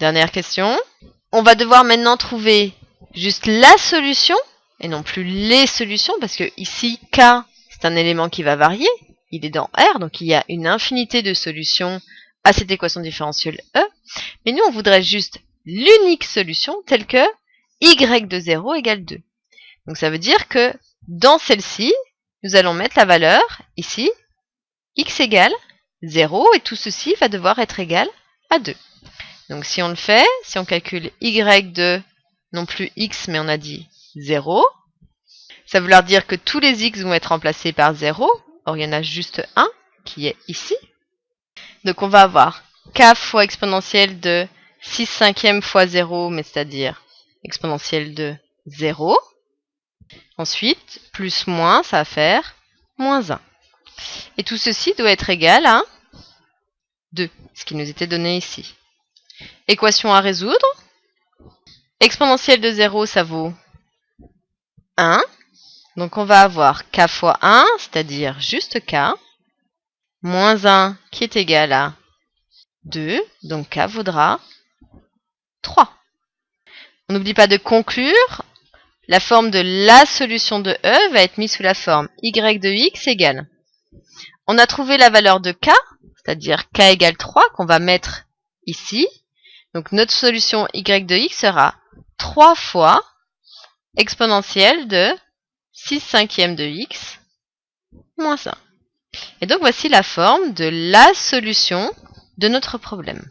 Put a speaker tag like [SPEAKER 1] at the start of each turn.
[SPEAKER 1] Dernière question. On va devoir maintenant trouver juste la solution et non plus les solutions parce que ici, K, c'est un élément qui va varier. Il est dans R, donc il y a une infinité de solutions à cette équation différentielle E. Mais nous, on voudrait juste l'unique solution telle que y de 0 égale 2. Donc ça veut dire que dans celle-ci, nous allons mettre la valeur ici, x égale 0, et tout ceci va devoir être égal à 2. Donc si on le fait, si on calcule y de, non plus x, mais on a dit 0, ça veut dire que tous les x vont être remplacés par 0, or il y en a juste un qui est ici. Donc on va avoir k fois exponentielle de 6 cinquièmes fois 0, mais c'est-à-dire exponentielle de 0. Ensuite, plus moins, ça va faire moins 1. Et tout ceci doit être égal à 2, ce qui nous était donné ici. Équation à résoudre. Exponentielle de 0, ça vaut 1. Donc on va avoir k fois 1, c'est-à-dire juste k, moins 1 qui est égal à 2, donc k vaudra 3. On n'oublie pas de conclure. La forme de la solution de E va être mise sous la forme y de x égale. On a trouvé la valeur de k, c'est-à-dire k égale 3, qu'on va mettre ici. Donc notre solution y de x sera 3 fois exponentielle de 6 cinquièmes de x moins 1. Et donc voici la forme de la solution de notre problème.